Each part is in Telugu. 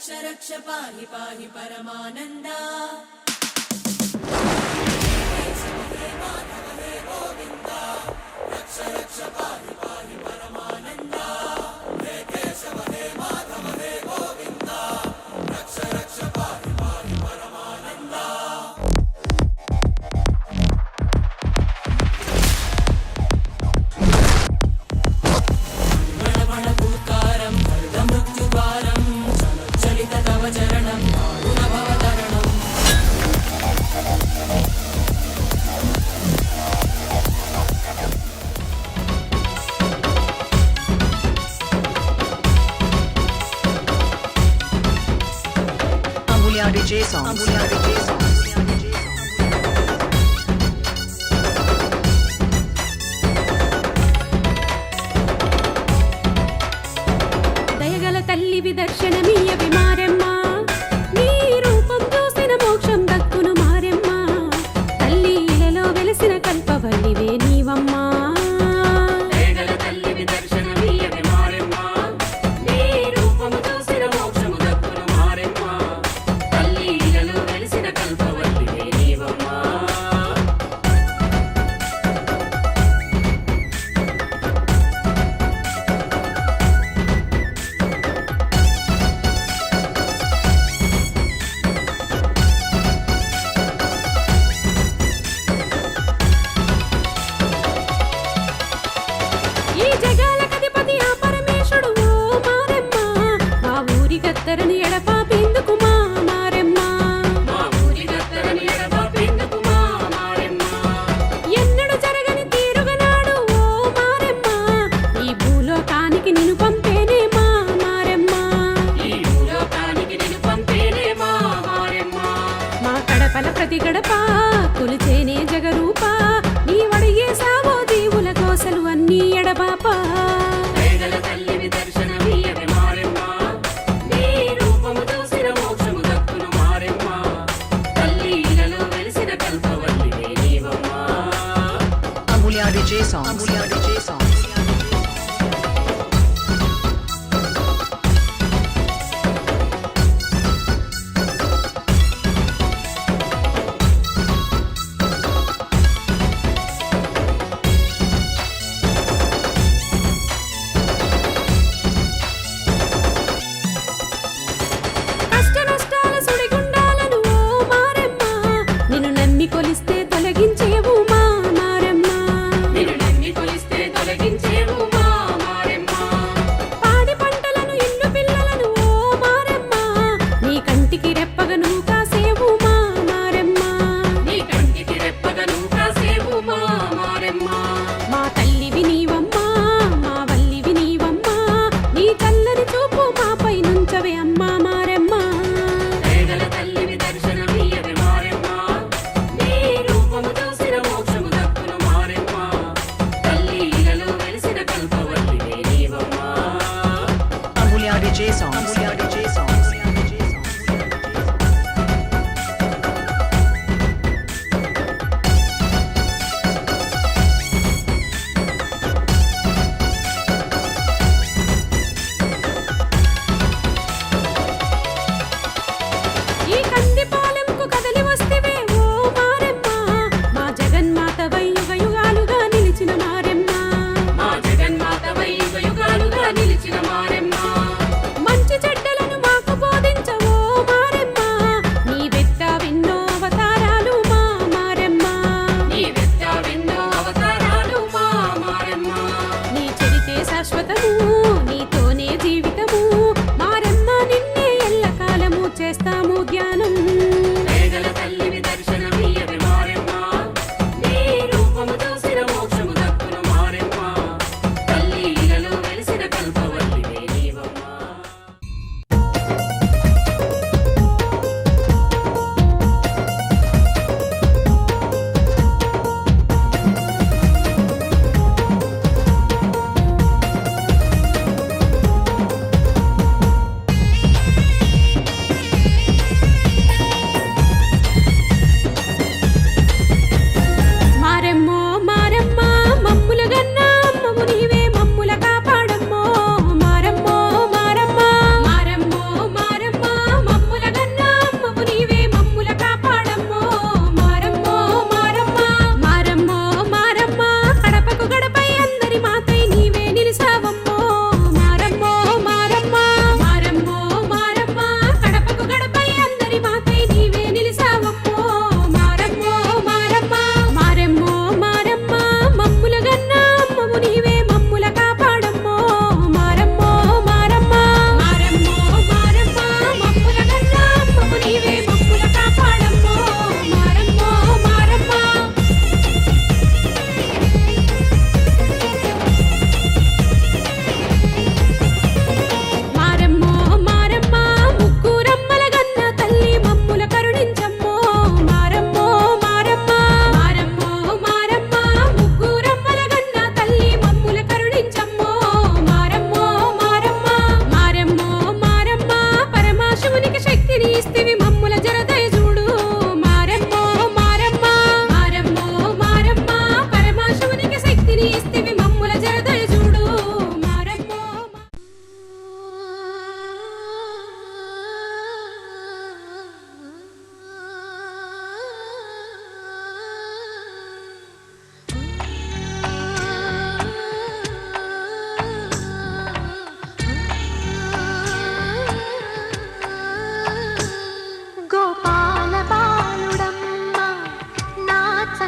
रक्ष रक्ष पाहि पाहि परमानन्दा रक्ष रक्ष पाहि पाहि परमानन्दा हे केशव हे माधव हे गोविन्दा रक्ष रक्ष पाहि पाहि परमानन्दा मणमणभूतारं मृत्युद्वारं चलित तव चरणं दारुणभवतरणम् DJ songs. దయగల తల్లివి దర్శనమీయవి మారెమ్మ నీ రూపం చూసిన మోక్షం దక్కును మారెమ్మ తల్లి ఇలలో వెలిసిన కల్పవల్లివే నీవమ్మా దయగల తల్లివి దర్శనమీయవి మారెమ్మ నీ రూపం చూసిన మోక్షము దక్కును మారెమ్మ తల్లి ఇలలో వెలిసిన కల్పవల్లివే నీవమ్మా ఈ జగాలకధిపతి ఆ పరమేశుడు ఓ మారెమ్మ మా ఊరి గత్తరని ఎడపాపేందుకు మా మారెమ్మ మా ఊరి గత్తరని ఎడబాపేందుకు మా మారెమ్మ ఎన్నడు జరగని తీరుగనాడు ఓ మారెమ్మ ఈ భూలోకానికి నిన్ను పంపేనే మా మారెమ్మ ఈ భూలోకానికి నిన్ను పంపేనే మా మారెమ్మ మా కడపల ప్రతి గడప కొలిచేనే జగరూప నీ వడిగే సావో దీవుల కోసలు అన్నీ ఎడబాప దయగల తల్లివి దర్శనమీయవి మారెమ్మ నీ రూపము చూసిన మోక్షము దక్కును మారెమ్మ తల్లి ఇలలో వెలిసిన కల్పవల్లివే నీవమ్మా Amulya DJ songs. కష్ట నష్టాల సుడిగుండాలను ఓ మారెమ్మ నిన్ను నమ్మి కొలిస్తే తొలగించేవు మా మారెమ్మ నిన్ను నమ్మి కొలిస్తే తొలగి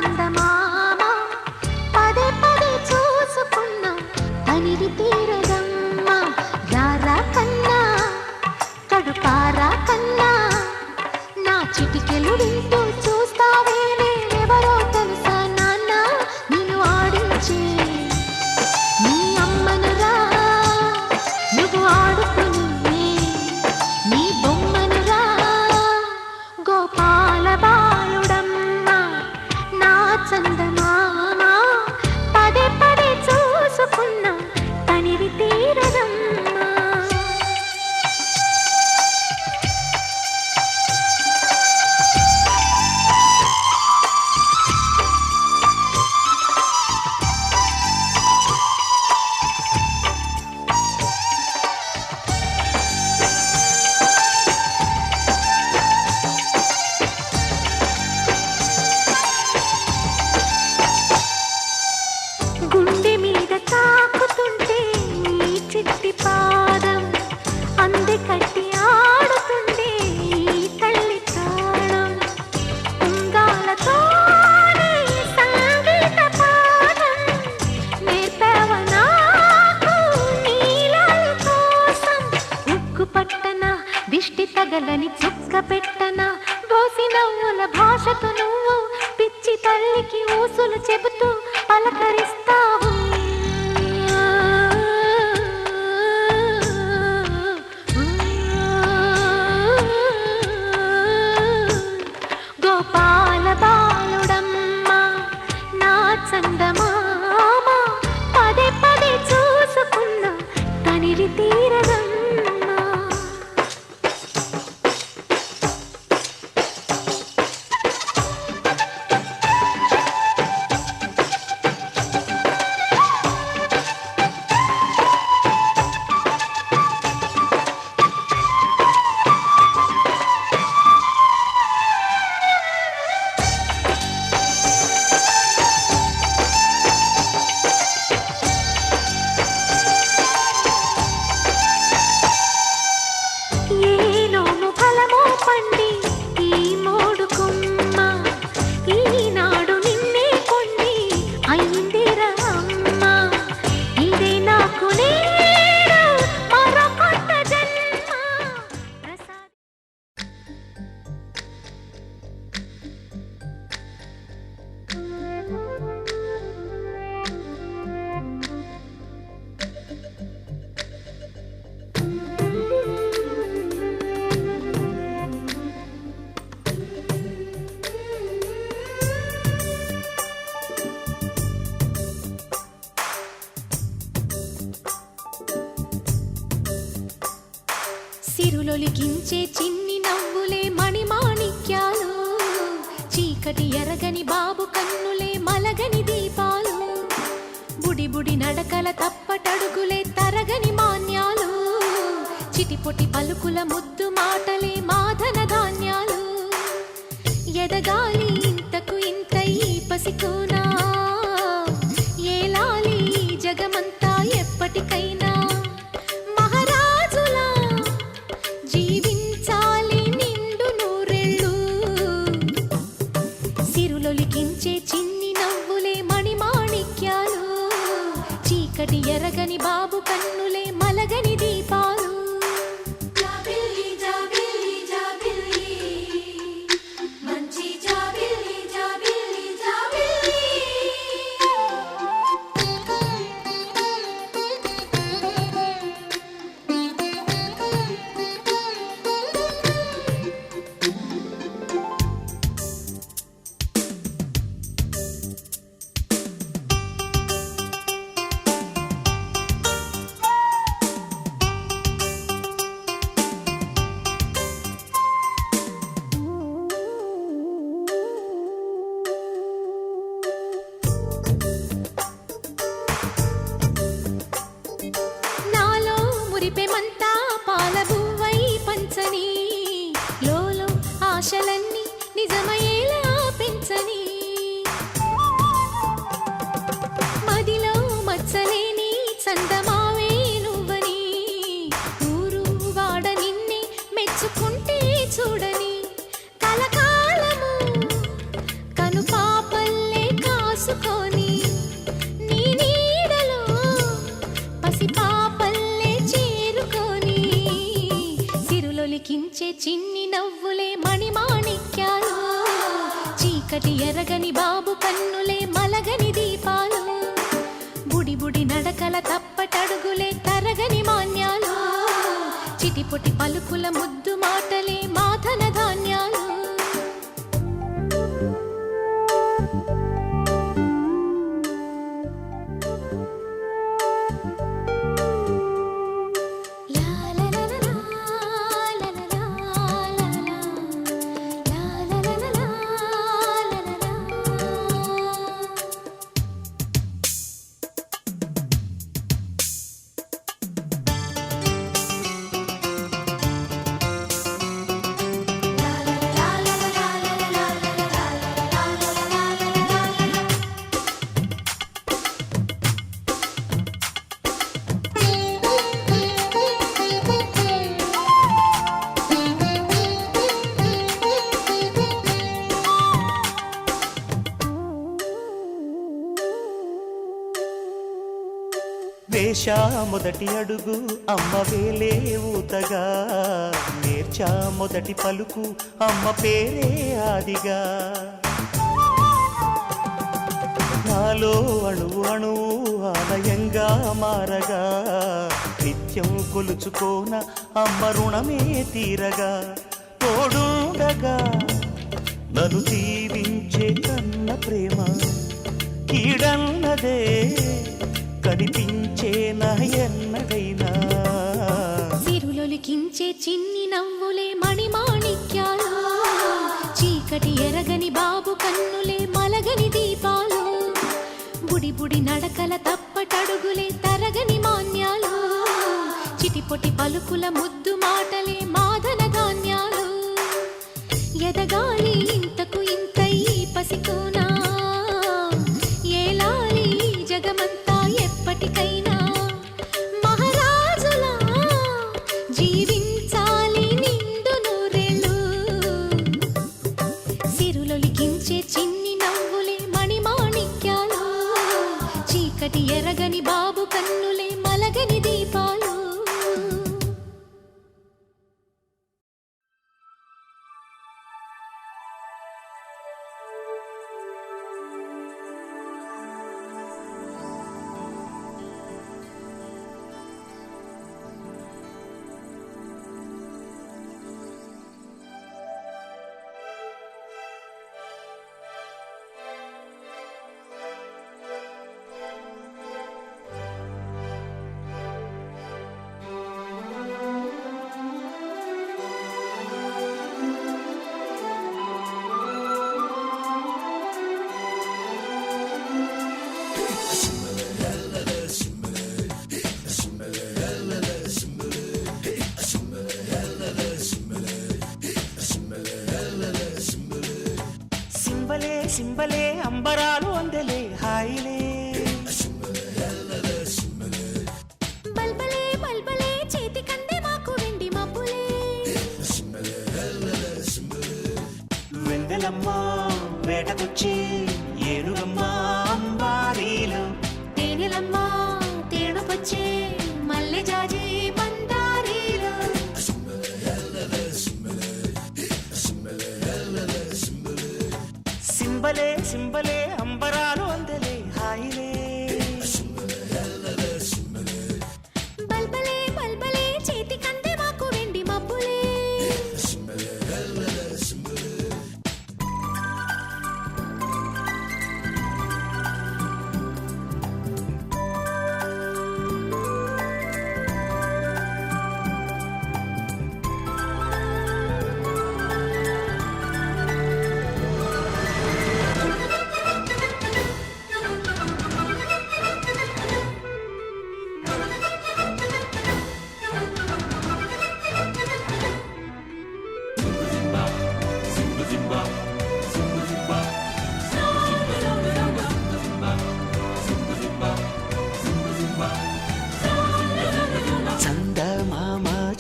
చందమామ పదే పదే చూసుకున్నా తనివి తీరదమ్మా. రారా కన్నా కడుపారా కన్నా నా చిటికెలు వింటూ చూస్తావే నేనెవరో తెలుసా నాన్న నిన్ను ఆడించే నీ అమ్మనురా నువ్వు ఆడుకుని నీ బొమ్మనురా గోపాల బాలుడమ్మ నా చందమామ పదే పదే చూసుకున్నా తనివి తీరదమ్మా. గుండె మీద తాకుతుంటే నీ చిట్టి పాదం అంది కట్టి ఆడుతుండే ఈ తల్లి ప్రాణం. ఉంగాలతోనే సంగీత పాఠం నేర్పావ నాకు నీలాల కోసం. ఉక్కు పట్టన దిష్టి తగలని చుక్క పెట్టన బోసి నవ్వుల భాషతో నువ్వు పిచ్చి తల్లికి ఊసులు చెబుతూ పలకరిస్తావు. గోపాల బాలుడమ్మ నా చందమామ పదే పదే చూసుకున్నా తనివి తీరదమ్మా. ఏ నోము ఫలమో పండి ఈ మోడు కొమ్మ ఈనాడు నిన్నే కొండి అయిందిరా అమ్మ. ఇదే నాకు నేడు మరో కొత్త జన్మ ప్రసాద. సిరులొలికించే చిన్ని నవ్వులే మణిమాణిక్యాలు చీకటి ఎరగని బాబు కన్నులే మలగని దీపాలు బుడి బుడి నడకల తప్పటడుగులే తరగని మాన్యాలు చిటిపొటి పలుకుల ముద్దు మాటలే మాధన ధాన్యాలు ఎదగాలి ఇంతకు ఇంత ఈ పసికోనా ఏలాలి ఈ జగమంతా ఎప్పటికైనా మహారాజులా జీవించాలి నిండు నూరెళ్ళు సిరులొలికించే చిన్ని నవ్వులే మణిమాణిక్యాలు చీకటి ఎరగని బాబు కన్నులే మలగని దీపాలు జాబిల్లి జాబిల్లి జాబిల్లి మంచి జాబిల్లి జాబిల్లి జాబిల్లి చూసుకొని నీ నీడలో పసిపాపల్లే చేరుకొని సిరులొలికించే చిన్ని నవ్వులే మణిమాణిక్యాలు చీకటి ఎరగని బాబు కన్నులే మలగని దీపాలు బుడి బుడి నడకల తప్పటడుగులే తరగని మాన్యాలు చిటిపొటి పలుకుల ముద్దు మాటలే మాధన ధాన్యాలు వేశా మొదటి అడుగు అమ్మ వేలే ఊతగా నేర్చా మొదటి పలుకు అమ్మ పేరే ఆదిగా నాలో అణువు అణువు ఆలయంగా మారగా నిత్యం కొలుచుకోన అమ్మ రుణమే తీరగా తోడుండగా నన్ను దీవించే కన్న ప్రేమ కీడన్నదే కనిపించే ఎన్నడైనా సిరులొలికించే చిన్ని నవ్వులే మణిమాణిక్యాలు చీకటి ఎరగని బాబు కన్నులే మలగని దీపాలు బుడి బుడి నడకల తప్పటడుగులే తరగని మాన్యాలు చిటిపొటి పలుకుల ముద్దు మాటలే మాధన ధాన్యాలు ఎదగాలి ఇంతకు ఇంత ఈ పసికోనా ఏలాలి జగమంతా ఎప్పటికైనా మహారాజులా జీవించాలి నిండు నూరేళ్ళు సిరులొలికించే చిన్ని నవ్వులే మణిమాణిక్యాలు చీకటి ఎరగని బాబు కన్నులే మలగని దీపాలు సింబలే అంబరాలు అందలే హాయిలే బల్బలే బల్బలే చేతి కందే మాకు వెండి మబ్బులే వెందలమ్మ వేటకొచ్చి ఏనుగమ్మ అంబారీలు తేనెలమ్మ తేనుకొచ్చే మల్లె జాజి బందారీలు సింబలే అంబరాలు అందలే హాయిలే బల్బలే బల్బలే చేతి కందే మాకు వెండి మబ్బులే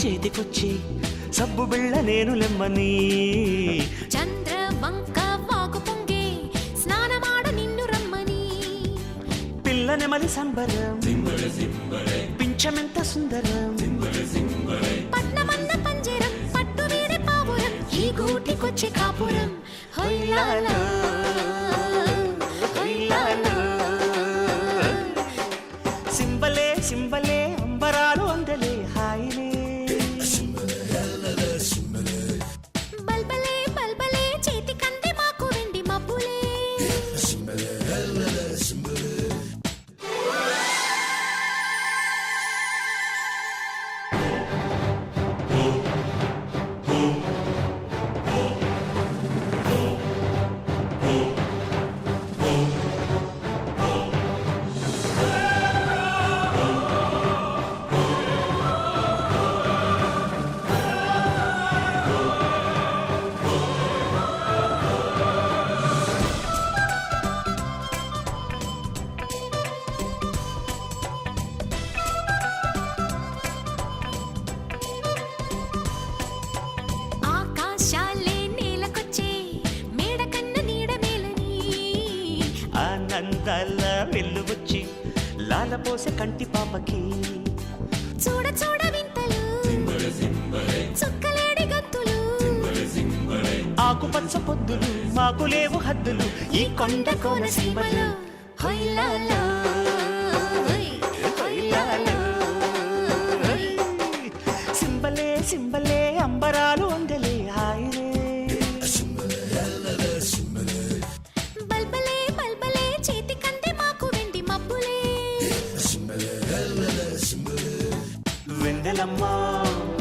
చేతికొచ్చి సబ్బు బిళ్ళ నేను లెమ్మని చంద్ర వంక వాకు పొంగే స్నానమాడ నిన్ను రమ్మని నెమలి సంబరం పింఛమెంత సుందరం పట్నమన్న పంజరం పట్టు వీడి పావురం ఈ గూటికొచ్చే కాపురం హొయ్యాలో హొయ్యాలో సింబలే సింబలే అంబరాలు అందలే హాయిలే బల్బలే బల్బలే చేతి కంది మాకు వెండి మబ్బులే ఆకాశాలే నేలకొచ్చే మేడ కన్న నీడ మేలని ఆనందాల వెల్లువచ్చి లాలపోసే కంటి పాపకి చూడ చూడ వింతలు చుక్కలేడి గంతులు ఆకుపచ్చ పొద్దులు మాకు లేవు హద్దులు ఈ కొండ కోన సీమలో హొయ్యాలో హొయ్యాలో సింబలే సింబలే అంబరాలు అందలే హాయిలే బల్బలే బల్బలే చేతి కంది మాకు వెండి మబ్బులే వెందెలమ్మ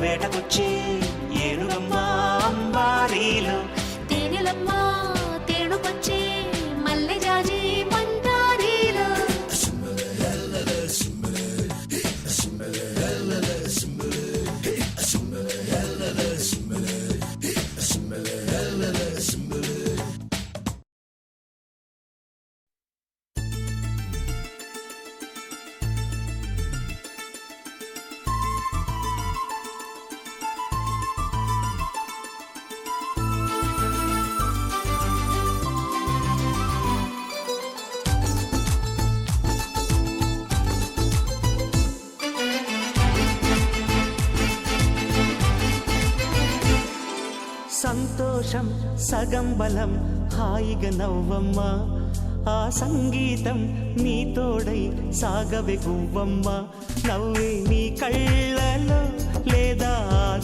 వేటకొచ్చి ఏనుగమ్మ అంబారీలు తేనెలమ్మ తేనుకొచ్చే మల్లె జాజి మందారీలు సంతోషం సగం బలం హాయిగా నవ్వమ్మ ఆ సంగీతం నీ తోడై సాగవే గువ్వమ్మ నవ్వే నీ కళ్ళలో లేదా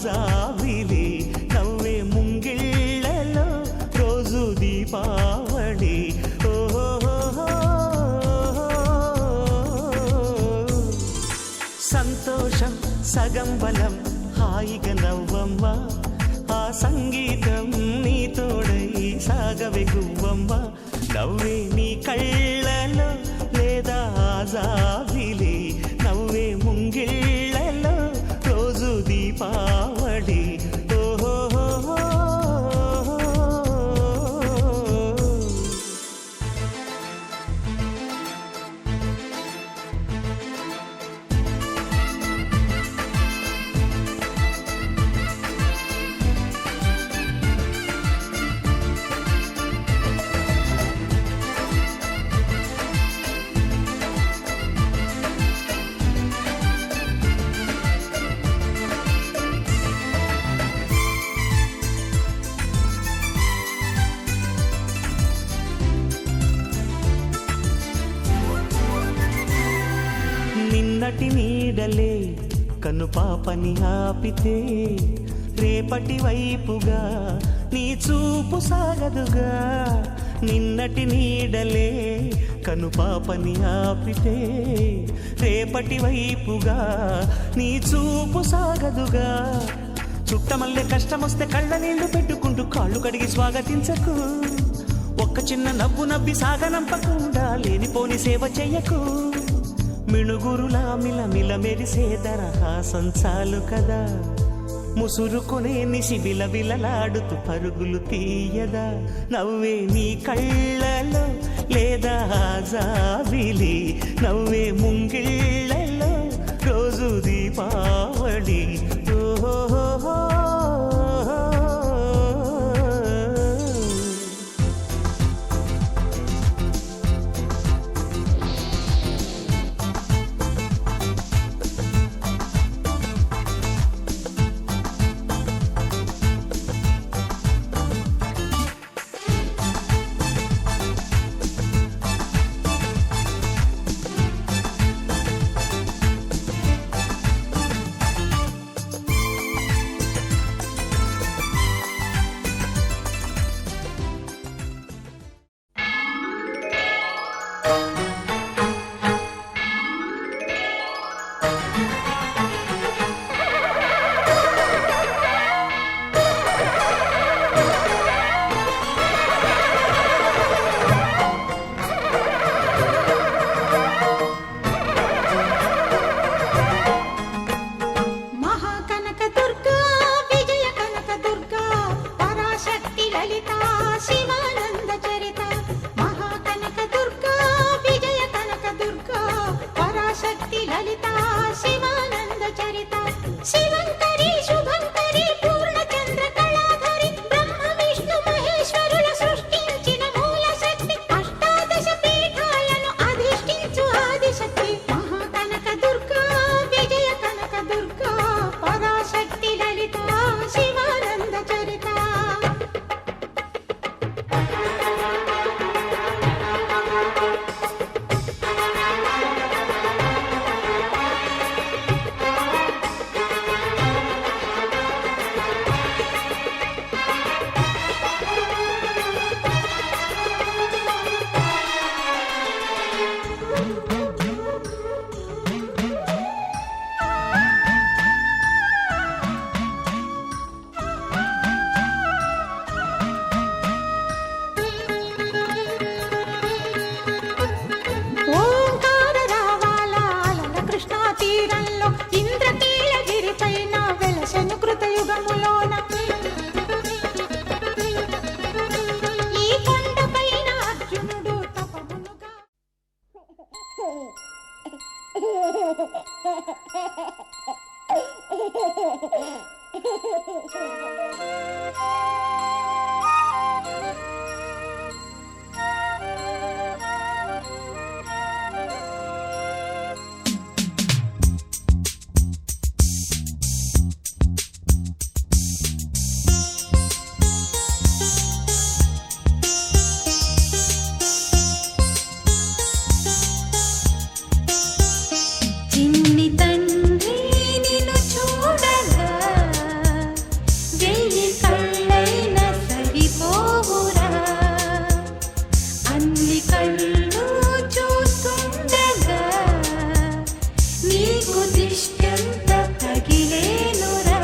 జాబిలి నవ్వే ముంగిళ్ళలో రోజు దీపావళి సంతోషం సగం బలం హాయిగా నవ్వమ్మ ఆ సంగీతం నీ తోడై సాగవే గువ్వమ్మ నవ్వే నీ కళ్ళలో లేదా జాబిలి నవ్వే ముంగిళ్ళలో రోజు దీపావళి నిన్నటి నీడలే కను పాపని ఆపితే రేపటి వైపుగా నీ చూపు సాగదుగా నిన్నటి నీడలే కను పాపని ఆపితే రేపటి వైపుగా నీ చూపు సాగదుగా చుట్టమల్లె కష్టమొస్తే కళ్ళ నీళ్లు పెట్టుకుంటూ కాళ్ళు కడిగి స్వాగతించకు ఒక్క చిన్న నవ్వు నవ్వి సాగనంపకుండా లేనిపోని సేవ చెయ్యకు మిణుగురులా మిలమిల మెరిసే దరహాసం చాలు కదా ముసురుకునే నిశి విలవిలలాడుతూ పరుగులు తీయదా నవ్వే నీ కళ్ళలో లేదా జాబిలి నవ్వే ముంగిళ్ళలో రోజు దీపావళి ఓహో ఓంకార రావాల కృష్ణా తీరంలో ఇంద్రకీలగిరి పైన వెలసెను కృతయుగములోన ఈ కొండ పైన అర్జునుడు తపమునుగా చిన్ని తండ్రి నిన్ను చూడగా వెయ్యి కళ్ళైన సరిపోవురా అన్ని కళ్ళు చూస్తుండగా నీకు దిష్టంత తగిలేనురా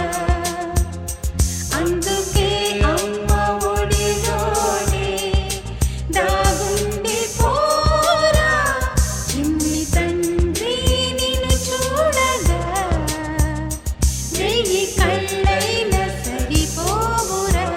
అందుకే అమ్మ ఒడిలోనే దాగుండి పోరా చిన్ని తండ్రి నిన్ను చూడగా వెయ్యి కళ్ళైన సరిపోవురా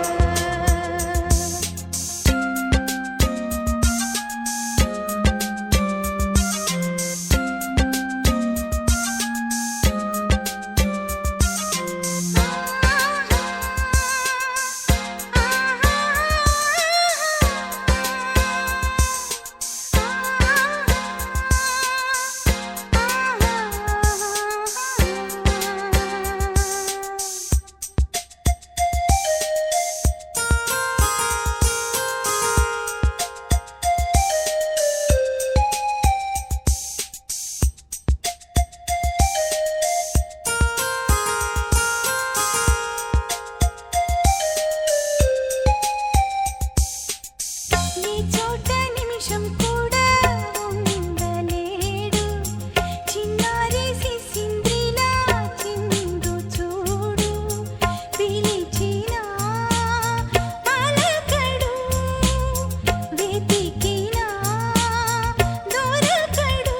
నీ చోట నిమిషం కూడా ఉండలేడు చిన్నారి సిసింద్రిలా చిందు చూడు పిలిచినా పలకడు వెతికినా దొరకడు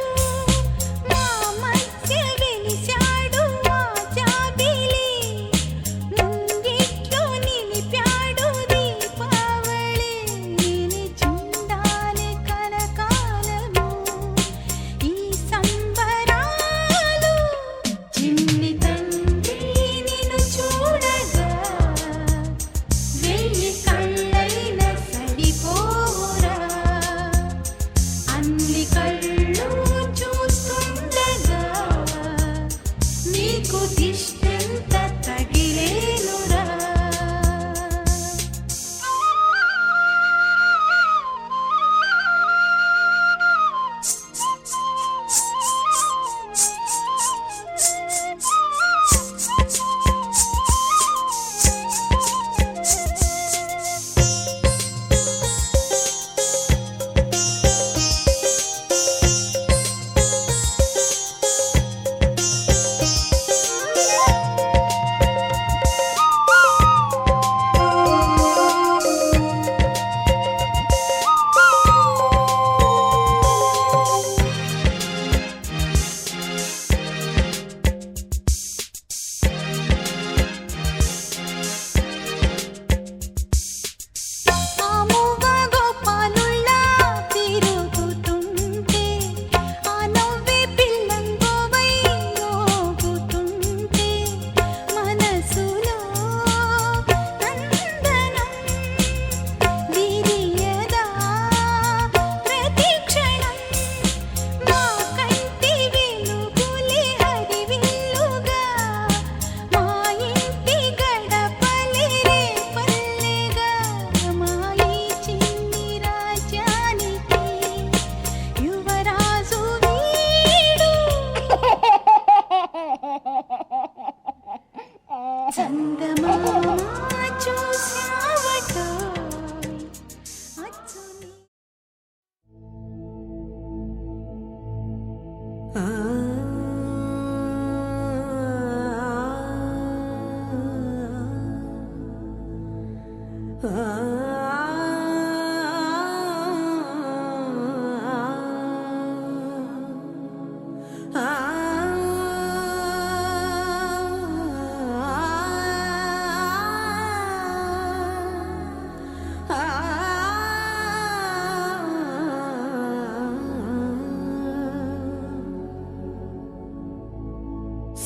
మా మధ్య వెలిశాడు మా జాబిలి ముంగిట్లో నిలిపాడు దీపావళి నిలిచుండాలి కలకాలము ఈ సంబరాలు చిన్ని తండ్రి నిన్ను చూడగా వెయ్యి కళ్ళైన సరిపోరా అన్ని కళ్ళు చూస్తుండగా నీకు దిష్టంత తగిలేనురా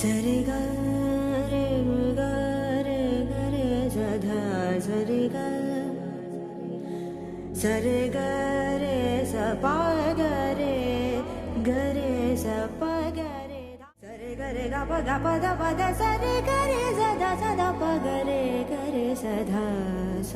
సరి గ రే గ రే గ రే సధ సరి గ సరి గ రే స ప గ రే స ప గ రే సరి గ రే గ ప ద ప ద సరి గ రే స ద ప గ రే స ధ స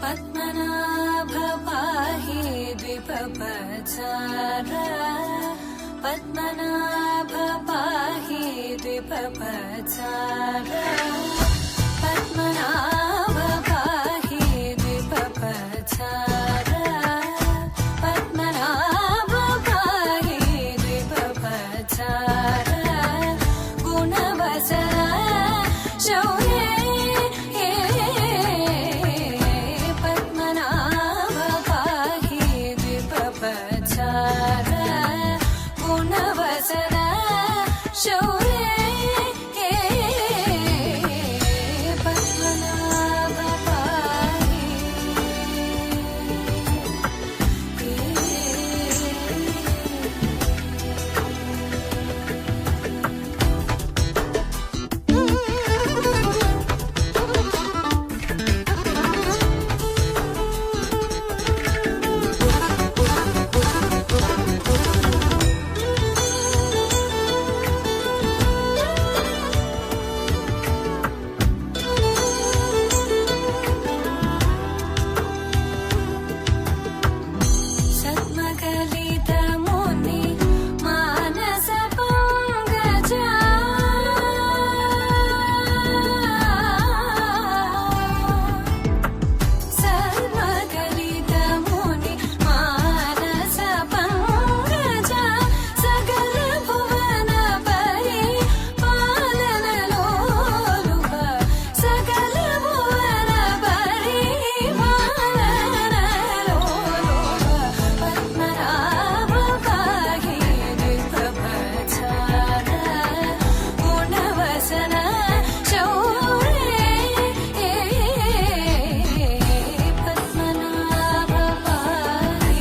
పద్మనాభ पाहि द्विपपचार पद्मनाभ पाहि द्विपपचार पद्मनाभ पाहि द्विपपचार पद्मनाभ पाहि द्विपपचार गुणवचन शौर्ये पद्मनाभ पाहि द्विपपचार गुणवचन शौर्ये पद्मनाभ पाहि सद्मकलितमुनि मानस पंकजा सद्मकलितमुनि मानस पंकजा सकल भुवन परि पालन लोलुप सकल भुवन परि पालन लोलुप पद्मनाभ पाहि द्विपपचार गुणवचन शौर्ये पद्मनाभ पाहि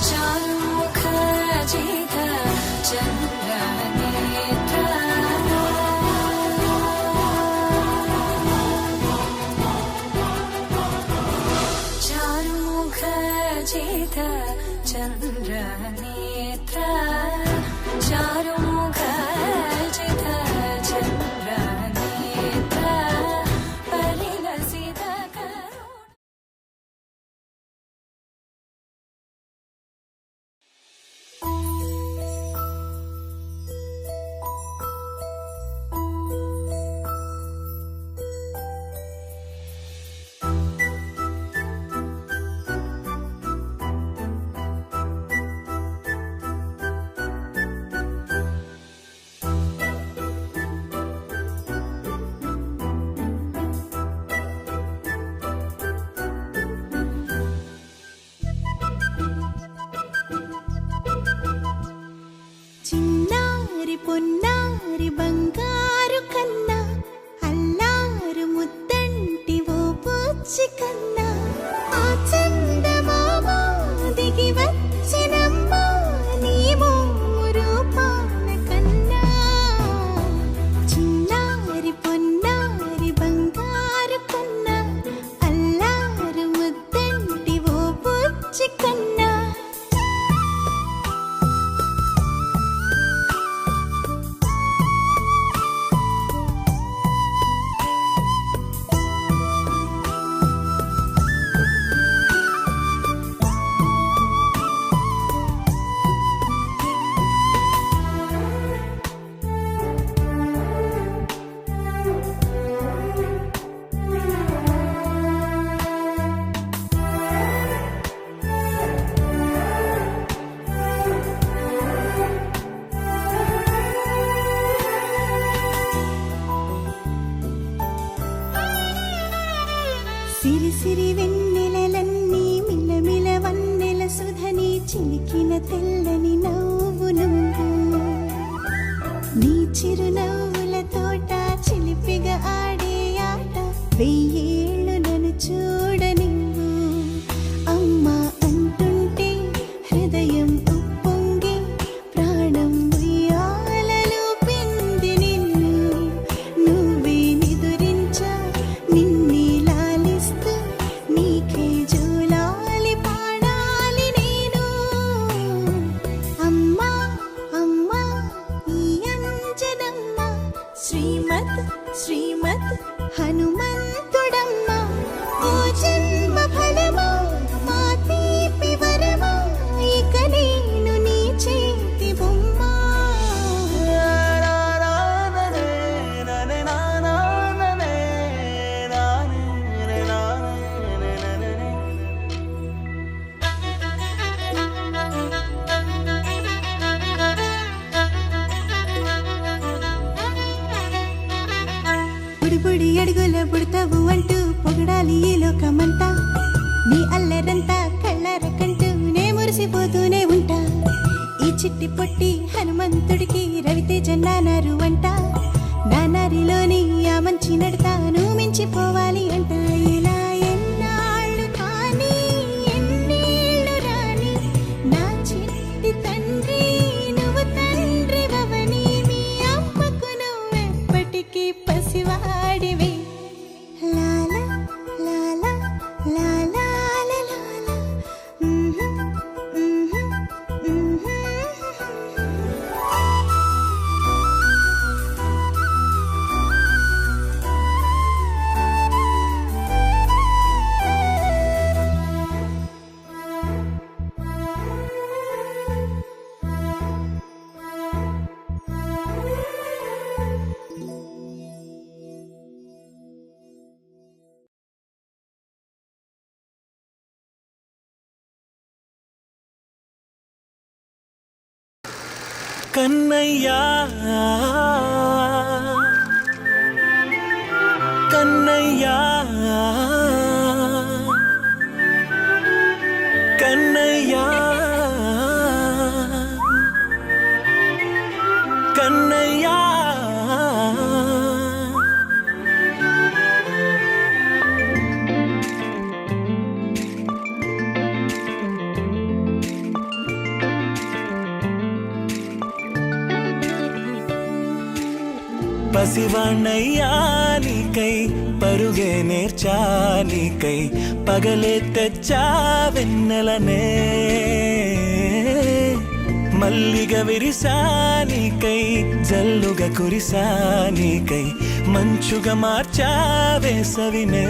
चारुमुख जित चन्द्रनेत्र चारुमुख जित चन्द्रनेत्र चारुमुख जित चन्द्रनेत्र परिलसित करुण చిన్నారి పొన్నారి బంగారు కన్నా అల్లారు ముద్దంటి ఓ బుచ్చి కన్నా ఆ చందమామ దిగి వచ్చినమ్మ నీ మోము రూపాల కన్నా చిన్నారి పొన్నారి బంగారు కన్నా అల్లారు ముద్దంటి ఓ బుచ్చి కన్నా సిరి సిరి వెన్నెలలన్నీ మిలమిల వన్నెల సుధని చిలికిన తెల్లని నవ్వు నువ్వు నీ చిరునవ్వుల తోట చిలిపిగా ఆడే ఆట వెయ్యేళ్ళు నన్ను కన్నయ్యా కన్నయ్యా కన్నయ్యా కన్నయ్యా పసివాణ్ణయ్యా నీకై పరుగే నేర్చానికై పగలే తెచ్చా వెన్నెలనే మల్లిగ విరిసానికై జల్లుగా కురిసానికై మంచుగా మార్చా వేసవినే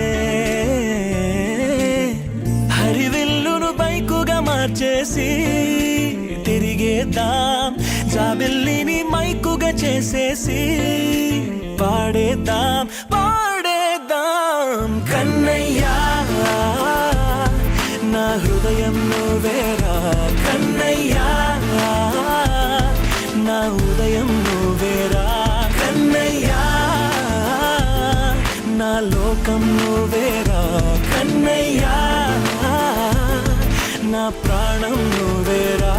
హరివిల్లును బైకుగా మార్చేసి తిరిగేద్దాం జాబిల్లిని మైకుగా చేసేసి పాడేద్దాం పాడేద్దాం కన్నయ్యా నా హృదయం నువ్వేరా కన్నయ్యా నా ఉదయం నువ్వేరా కన్నయ్యా నా లోకం నువ్వేరా కన్నయ్యా నా ప్రాణం నువ్వేరా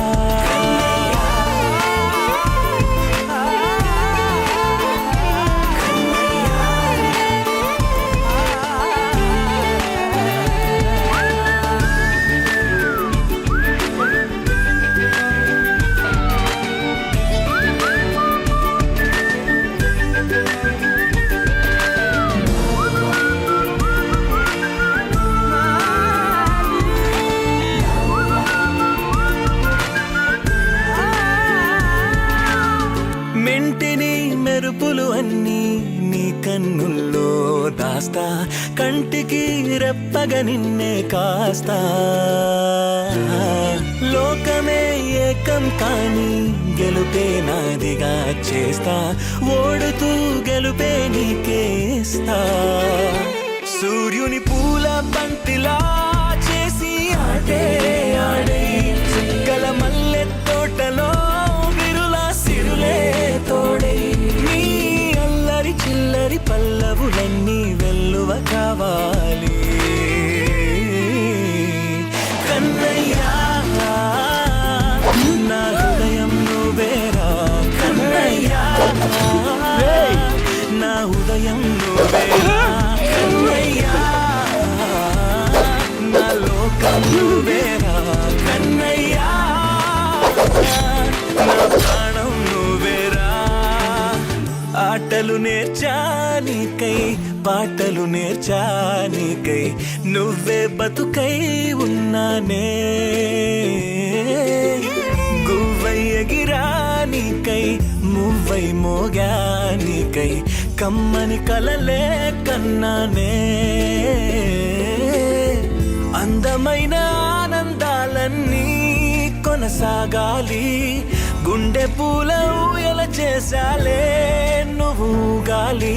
మెంటిని మెరుపులు అన్నీ నీ కన్నుల్లో దాస్తా కంటికి రెప్పగా నిన్నే కాస్తా లోకమే ఏకం కాని గెలుపే నాదిగా చేస్తా ఓడుతూ గెలుపే నీకేస్తా సూర్యుని పూల బంతిలా చేసి ఆడే ఆడే చుక్కల మల్లె తోటలో తోడై నీ అల్లరి చిల్లరి పల్లవులన్నీ వెల్లువ కావాలి కన్నయ్యా నా హృదయం నువ్వేరా కన్నయ్యా నా ఉదయం నువ్వేరా కన్నయ్యా నా లోకం నువ్వేరా కన్నయ్యా నా ప్రాణం ఆటలు నేర్చానికై పాటలు నేర్చానికై నువ్వే బతుకై ఉన్నానే గువ్వై ఎగిరానికై మువ్వై మోగానికై కమ్మని కలలే కన్నానే అందమైన ఆనందాలన్నీ కొనసాగాలి గుండె పూల ఊయల చేసాలే నువ్వు గాలి